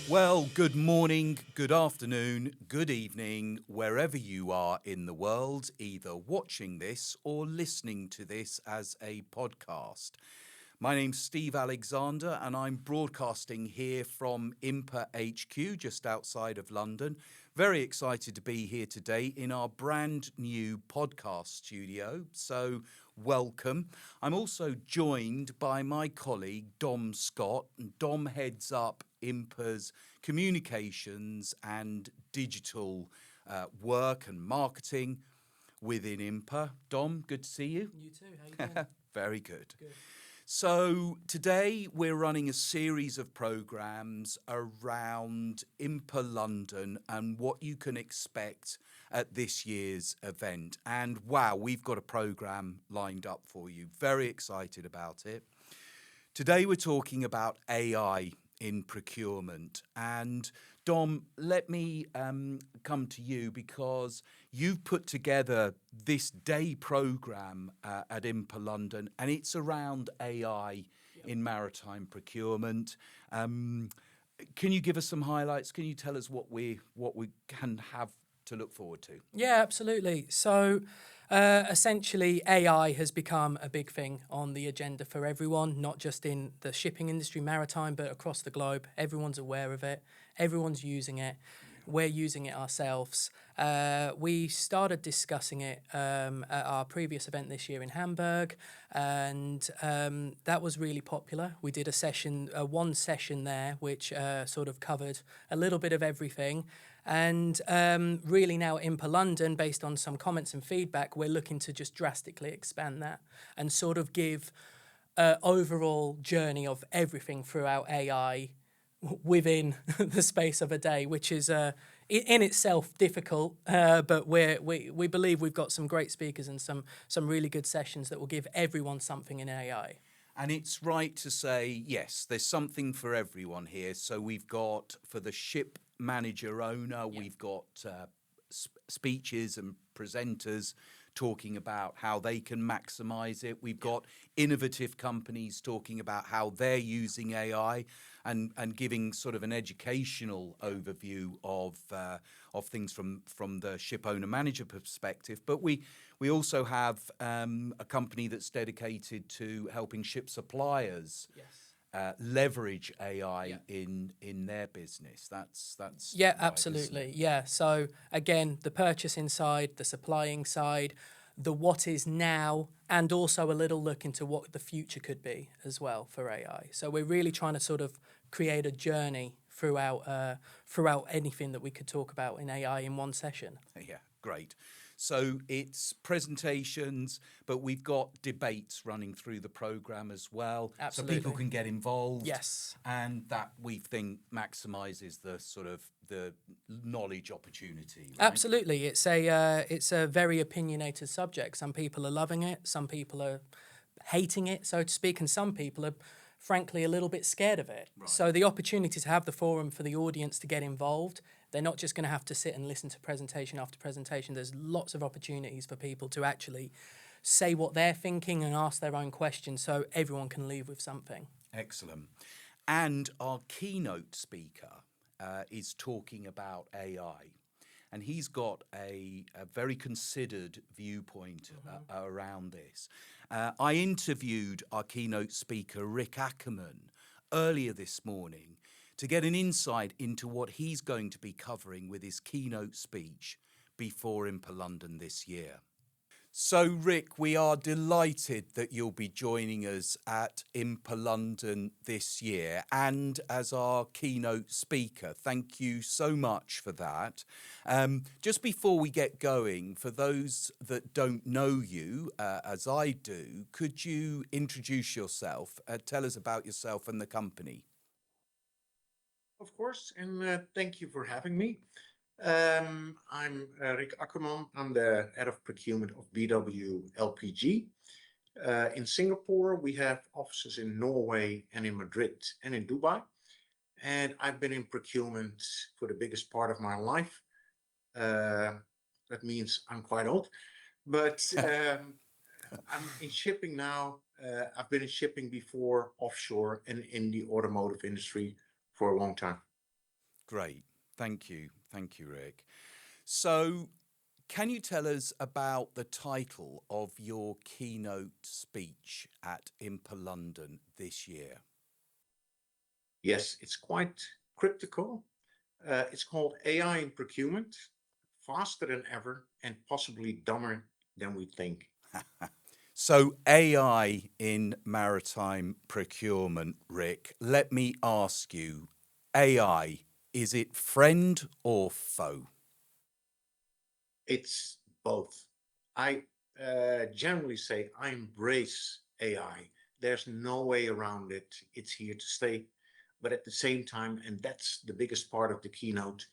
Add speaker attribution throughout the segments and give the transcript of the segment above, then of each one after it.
Speaker 1: Well, good morning, good afternoon, good evening, wherever you are in the world, either watching this or listening to this as a podcast. My name's Steve Alexander, and I'm broadcasting here from IMPA HQ, just outside of London. Very excited to be here today in our brand new podcast studio. So, welcome. I'm also joined by my colleague, Dom Scott. Dom heads up IMPA's communications and digital work and marketing within IMPA. Dom, good to see you.
Speaker 2: You too. How you doing?
Speaker 1: Very good.
Speaker 2: Good.
Speaker 1: So today we're running a series of programs around IMPA London and what you can expect at this year's event. And wow, we've got a program lined up for you. Very excited about it. Today we're talking about AI in procurement. And Dom, let me come to you because you've put together this day program at IMPA London, and it's around AI in maritime procurement. Can you give us some highlights? Can you tell us what we can have to look forward to?
Speaker 2: Yeah, absolutely. So essentially, AI has become a big thing on the agenda for everyone, not just in the shipping industry, maritime, but across the globe. Everyone's aware of it. Everyone's using it. We're using it ourselves. We started discussing it at our previous event this year in Hamburg, and that was really popular. We did one session there, which sort of covered a little bit of everything. And really now at IMPA London, based on some comments and feedback, we're looking to just drastically expand that and sort of give an overall journey of everything throughout AI within the space of a day, which is in itself difficult, but we believe we've got some great speakers and some really good sessions that will give everyone something in AI.
Speaker 1: And it's right to say, yes, there's something for everyone here. So we've got, for the ship manager owner, we've got speeches and presenters talking about how they can maximize it. We've got innovative companies talking about how they're using AI and giving sort of an educational overview of things from the ship owner manager perspective. But we also have a company that's dedicated to helping ship suppliers leverage AI in their business. That's
Speaker 2: Yeah,
Speaker 1: right,
Speaker 2: absolutely. Yeah. So again, the purchasing side, the supplying side, the what is now, and also a little look into what the future could be as well for AI. So we're really trying to sort of create a journey throughout anything that we could talk about in AI in one session.
Speaker 1: Yeah, great. So it's presentations, but we've got debates running through the program as well.
Speaker 2: Absolutely.
Speaker 1: So people can get involved.
Speaker 2: Yes.
Speaker 1: And that we think maximizes the sort of the knowledge opportunity. Right?
Speaker 2: Absolutely. It's a very opinionated subject. Some people are loving it, some people are hating it, so to speak, and some people are frankly a little bit scared of it.
Speaker 1: Right.
Speaker 2: So the opportunity to have the forum for the audience to get involved, they're not just going to have to sit and listen to presentation after presentation. There's lots of opportunities for people to actually say what they're thinking and ask their own questions so everyone can leave with something.
Speaker 1: Excellent. And our keynote speaker is talking about AI. And he's got a very considered viewpoint around this. I interviewed our keynote speaker, Rick Ackermann, earlier this morning to get an insight into what he's going to be covering with his keynote speech before IMPA London this year. So, Rick, we are delighted that you'll be joining us at IMPA London this year and as our keynote speaker. Thank you so much for that. Just before we get going, for those that don't know you, as I do, could you introduce yourself, tell us about yourself and the company?
Speaker 3: Of course, and thank you for having me. I'm Rick Ackermann. I'm the head of procurement of BW LPG. In Singapore, we have offices in Norway and in Madrid and in Dubai. And I've been in procurement for the biggest part of my life. That means I'm quite old. But I'm in shipping now. I've been in shipping before, offshore, and in the automotive industry for a long time.
Speaker 1: Great. Thank you. Thank you, Rick. So, can you tell us about the title of your keynote speech at IMPA London this year?
Speaker 3: Yes, it's quite cryptical. It's called AI in Procurement, faster than ever and possibly dumber than we think.
Speaker 1: So, AI in maritime procurement, Rick, let me ask you, AI, is it friend or foe?
Speaker 3: It's both. I generally say I embrace AI. There's no way around it. It's here to stay. But at the same time, and that's the biggest part of the keynote,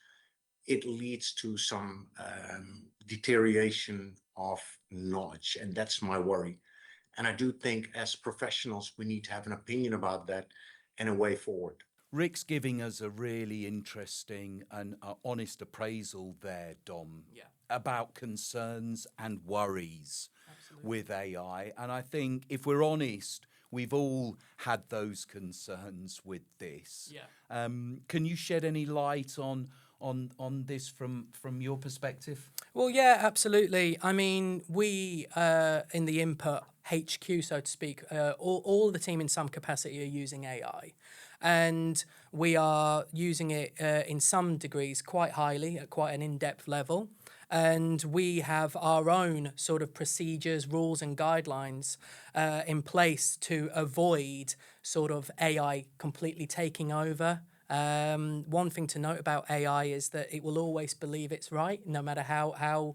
Speaker 3: it leads to some deterioration of knowledge. And that's my worry. And I do think as professionals, we need to have an opinion about that and a way forward.
Speaker 1: Rick's giving us a really interesting and honest appraisal there, Dom,
Speaker 2: Yeah.
Speaker 1: about concerns and worries
Speaker 2: Absolutely.
Speaker 1: with AI. And I think if we're honest, we've all had those concerns with this.
Speaker 2: Yeah.
Speaker 1: Can you shed any light on this from your perspective?
Speaker 2: Well, yeah, absolutely. I mean, we in the input HQ, so to speak, all the team in some capacity are using AI. And we are using it in some degrees quite highly, at quite an in-depth level. And we have our own sort of procedures, rules, and guidelines in place to avoid sort of AI completely taking over. One thing to note about AI is that it will always believe it's right, no matter how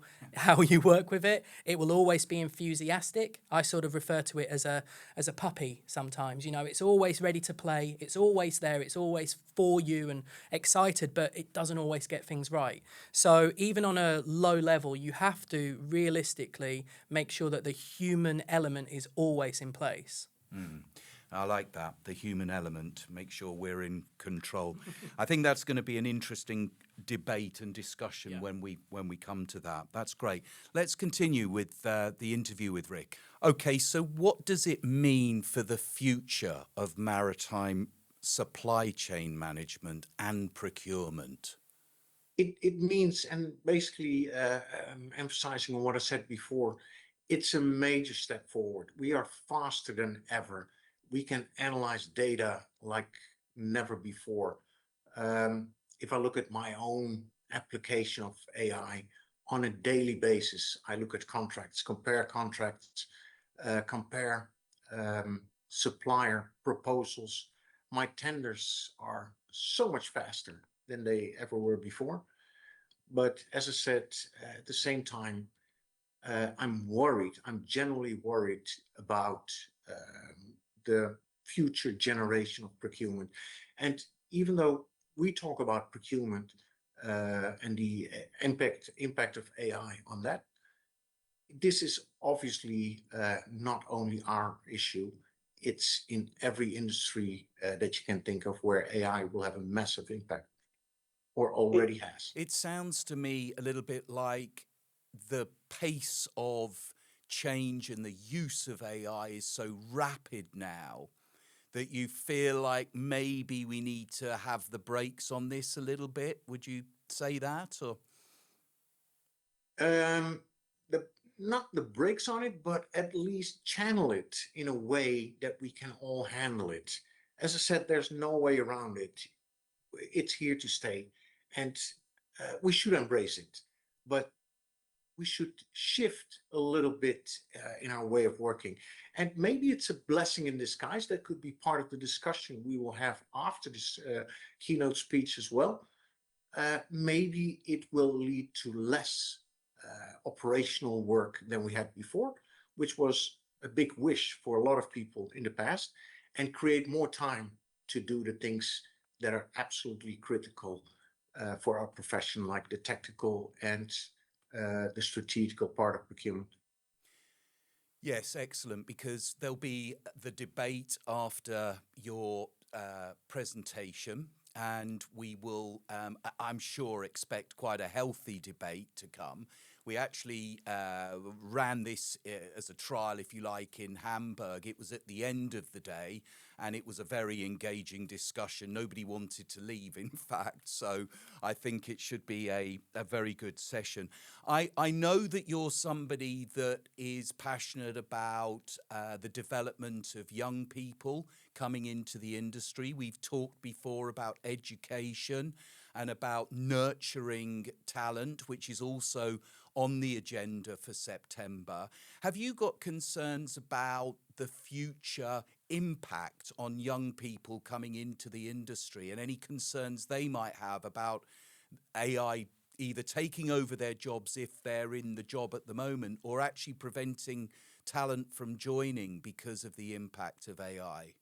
Speaker 2: you work with it. It will always be enthusiastic. I sort of refer to it as a puppy sometimes. You know, it's always ready to play. It's always there. It's always for you and excited, but it doesn't always get things right. So even on a low level, you have to realistically make sure that the human element is always in place.
Speaker 1: I like that, the human element, make sure we're in control. I think that's going to be an interesting debate and discussion when we come to that. That's great. Let's continue with the interview with Rick. Okay, so what does it mean for the future of maritime supply chain management and procurement?
Speaker 3: It means, and basically emphasizing on what I said before, it's a major step forward. We are faster than ever. We can analyze data like never before. If I look at my own application of AI on a daily basis, I look at contracts, compare supplier proposals. My tenders are so much faster than they ever were before. But as I said, at the same time, I'm worried. I'm generally worried about the future generation of procurement. And even though we talk about procurement and the impact of AI on that, this is obviously not only our issue. It's in every industry that you can think of where AI will have a massive impact or already has.
Speaker 1: It sounds to me a little bit like the pace of change and the use of AI is so rapid now that you feel like maybe we need to have the brakes on this a little bit. Would you say that? Or
Speaker 3: Um, the not the brakes on it, but at least channel it in a way that we can all handle it. As I said, there's no way around it. It's here to stay, and we should embrace it. But we should shift a little bit in our way of working. And maybe it's a blessing in disguise. That could be part of the discussion we will have after this keynote speech as well. Maybe it will lead to less operational work than we had before, which was a big wish for a lot of people in the past, and create more time to do the things that are absolutely critical for our profession, like the tactical and the strategical part of procurement.
Speaker 1: yes, excellent, because there'll be the debate after your presentation, and we will, I'm sure, expect quite a healthy debate to come. We actually ran this as a trial, if you like, in Hamburg. It was at the end of the day, and it was a very engaging discussion. Nobody wanted to leave, in fact, so I think it should be a very good session. I know that you're somebody that is passionate about the development of young people coming into the industry. We've talked before about education and about nurturing talent, which is also on the agenda for September. Have you got concerns about the future impact on young people coming into the industry, and any concerns they might have about AI either taking over their jobs if they're in the job at the moment, or actually preventing talent from joining because of the impact of AI?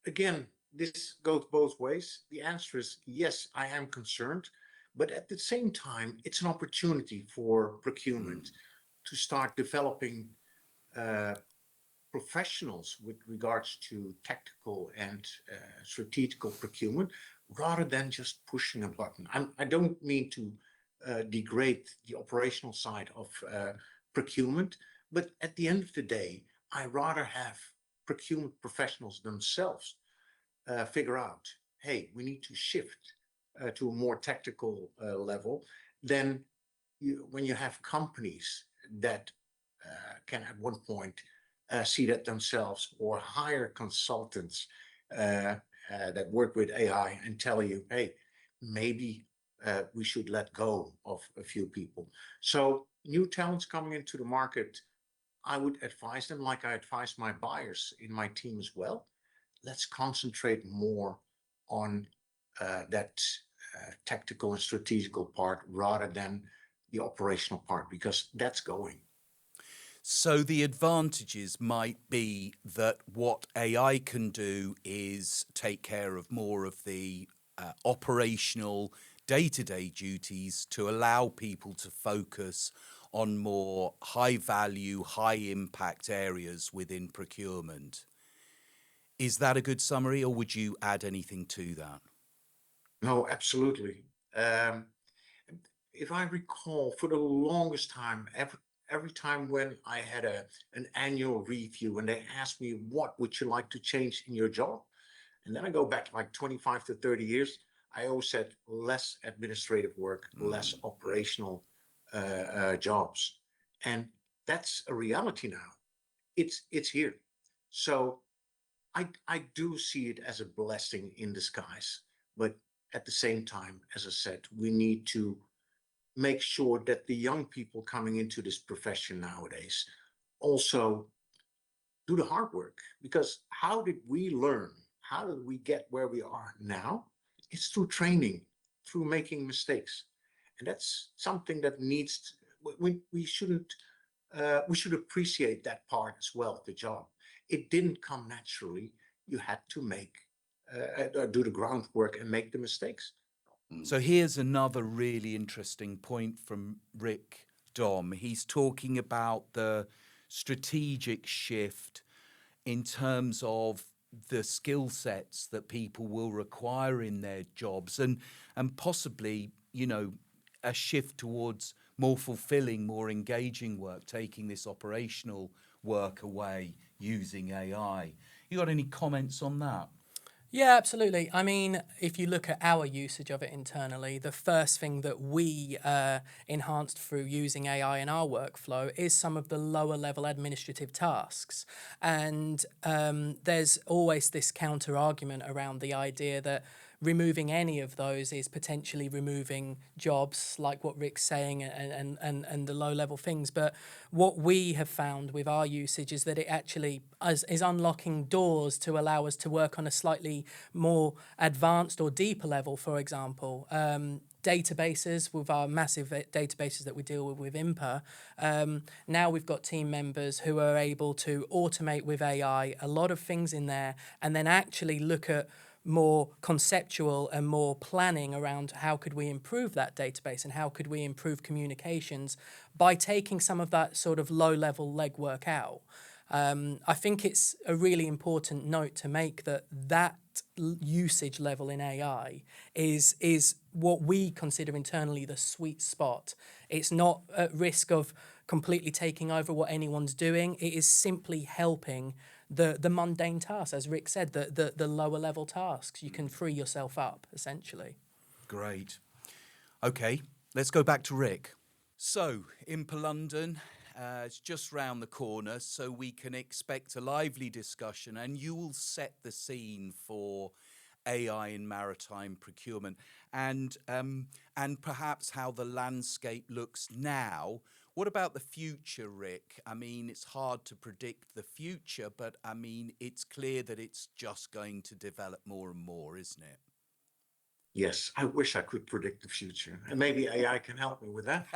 Speaker 3: Again, this goes both ways. The answer is yes, I am concerned, but at the same time, it's an opportunity for procurement to start developing professionals with regards to tactical and strategical procurement, rather than just pushing a button. I don't mean to degrade the operational side of procurement, but at the end of the day, I rather have procurement professionals themselves figure out, hey, we need to shift to a more tactical level. Then when you have companies that can at one point see that themselves, or hire consultants that work with AI and tell you, hey, maybe we should let go of a few people. So new talents coming into the market, I would advise them, like I advise my buyers in my team as well, let's concentrate more on that tactical and strategical part rather than the operational part, because that's going.
Speaker 1: So the advantages might be that what AI can do is take care of more of the operational day-to-day duties to allow people to focus on more high-value, high-impact areas within procurement. Is that a good summary, or would you add anything to that?
Speaker 3: No, absolutely. If I recall, for the longest time, every time when I had an annual review and they asked me, what would you like to change in your job? And then I go back like 25 to 30 years, I always said less administrative work, less operational jobs. And that's a reality now. It's here. So I do see it as a blessing in disguise. But at the same time, as I said, we need to make sure that the young people coming into this profession nowadays also do the hard work. Because how did we learn? How did we get where we are now? It's through training, through making mistakes. And that's something that needs, we shouldn't, we should appreciate that part as well of the job. It didn't come naturally. You had to do the groundwork and make the mistakes.
Speaker 1: So here's another really interesting point from Rick Dom. He's talking about the strategic shift in terms of the skill sets that people will require in their jobs, and possibly, a shift towards more fulfilling, more engaging work, taking this operational work away using AI. You got any comments on that?
Speaker 2: Yeah, absolutely. I mean, if you look at our usage of it internally, the first thing that we enhanced through using AI in our workflow is some of the lower level administrative tasks. And there's always this counter argument around the idea that removing any of those is potentially removing jobs, like what Rick's saying, and the low level things. But what we have found with our usage is that it actually is unlocking doors to allow us to work on a slightly more advanced or deeper level. For example, databases, with our massive databases that we deal with IMPA, now we've got team members who are able to automate with AI a lot of things in there, and then actually look at more conceptual and more planning around how could we improve that database and how could we improve communications by taking some of that sort of low-level legwork out. I think it's a really important note to make that highest usage level in AI is what we consider internally the sweet spot. It's not at risk of completely taking over what anyone's doing. It is simply helping the mundane tasks, as Rick said, the lower level tasks. You can free yourself up, essentially.
Speaker 1: Great. Okay, let's go back to Rick. So, IMPA London, it's just round the corner, so we can expect a lively discussion, and you will set the scene for AI in maritime procurement and perhaps how the landscape looks now. What about the future, Rick? I mean, it's hard to predict the future, but I mean, it's clear that it's just going to develop more and more, isn't it?
Speaker 3: Yes, I wish I could predict the future, and maybe AI can help me with that.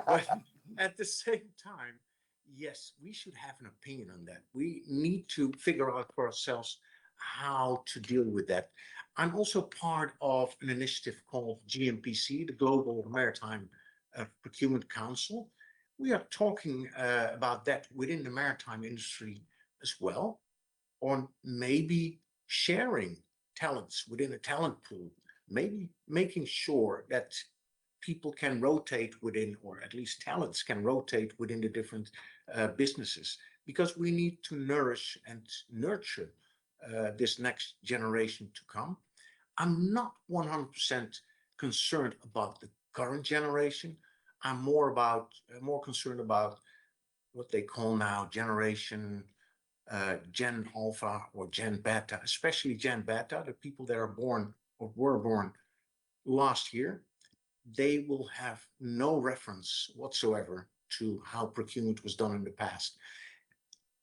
Speaker 3: But at the same time, yes, we should have an opinion on that. We need to figure out for ourselves how to deal with that. I'm also part of an initiative called GMPC, the Global Maritime Procurement Council. We are talking about that within the maritime industry as well, on maybe sharing talents within a talent pool, maybe making sure that people can rotate within, or at least talents can rotate within the different businesses, because we need to nourish and nurture this next generation to come. I'm not 100% concerned about the current generation. I'm more concerned about what they call now generation Gen Alpha or Gen Beta, especially Gen Beta, the people that are born or were born last year. They will have no reference whatsoever to how procurement was done in the past,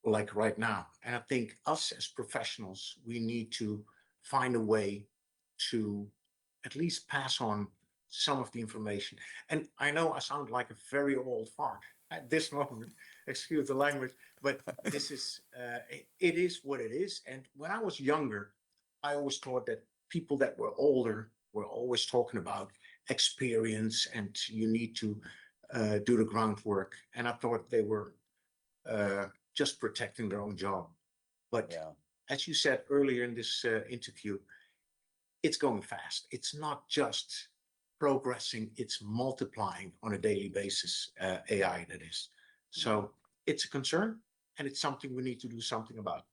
Speaker 3: like right now. And I think us as professionals, we need to find a way to at least pass on some of the information. And I know I sound like a very old fart at this moment, excuse the language, but this is, it is what it is. And when I was younger, I always thought that people that were older were always talking about experience and you need to do the groundwork. And I thought they were just protecting their own job. But
Speaker 1: Yeah.
Speaker 3: as you said earlier in this interview, it's going fast. It's not just progressing, it's multiplying on a daily basis, AI that is. So it's a concern and it's something we need to do something about.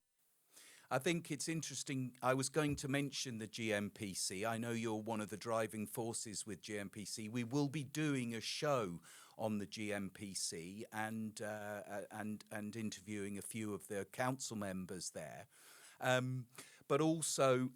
Speaker 1: I think it's interesting. I was going to mention the GMPC. I know you're one of the driving forces with GMPC. We will be doing a show on the GMPC and interviewing a few of the council members there. But also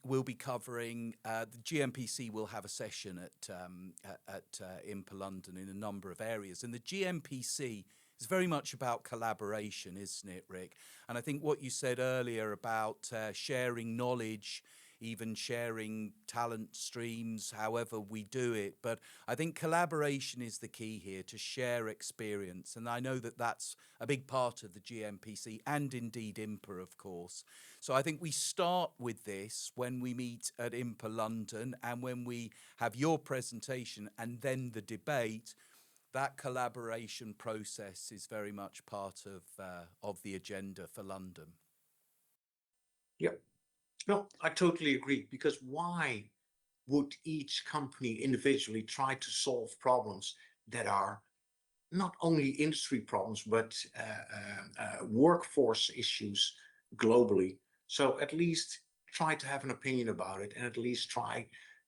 Speaker 1: we'll be covering the GMPC will have a session at IMPA London in a number of areas, and the GMPC is very much about collaboration, isn't it, Rick? And I think what you said earlier about sharing knowledge, even sharing talent streams, however we do it. But I think collaboration is the key here, to share experience. And I know that that's a big part of the GMPC and indeed IMPA, of course. So I think we start with this when we meet at IMPA London and when we have your presentation and then the debate. That collaboration process is very much part of the agenda for London.
Speaker 3: Yeah. No, I totally agree. Because why would each company individually try to solve problems that are not only industry problems, but workforce issues globally? So at least try to have an opinion about it and at least try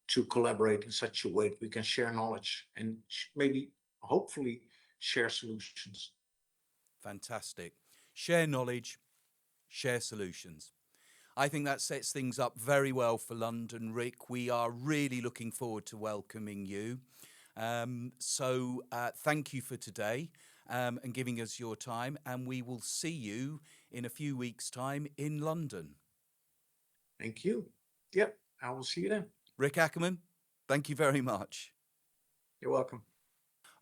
Speaker 3: to collaborate in such a way that we can share knowledge and maybe, hopefully, share solutions.
Speaker 1: Fantastic. Share knowledge, share solutions. I think that sets things up very well for London, Rick. We are really looking forward to welcoming you. So thank you for today and giving us your time. And we will see you in a few weeks' time in London.
Speaker 3: Thank you. Yep, I will see you then.
Speaker 1: Rick Ackermann, thank you very much.
Speaker 3: You're welcome.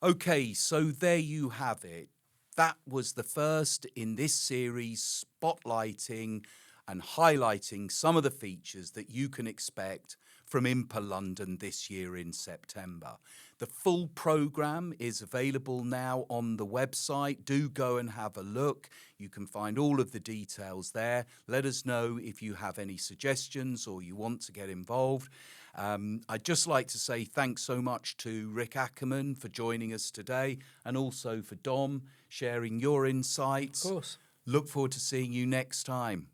Speaker 1: Okay, so there you have it. That was the first in this series spotlighting and highlighting some of the features that you can expect from IMPA London this year in September. The full programme is available now on the website. Do go and have a look. You can find all of the details there. Let us know if you have any suggestions or you want to get involved. I'd just like to say thanks so much to Rick Ackermann for joining us today, and also for Dom sharing your insights.
Speaker 2: Of course.
Speaker 1: Look forward to seeing you next time.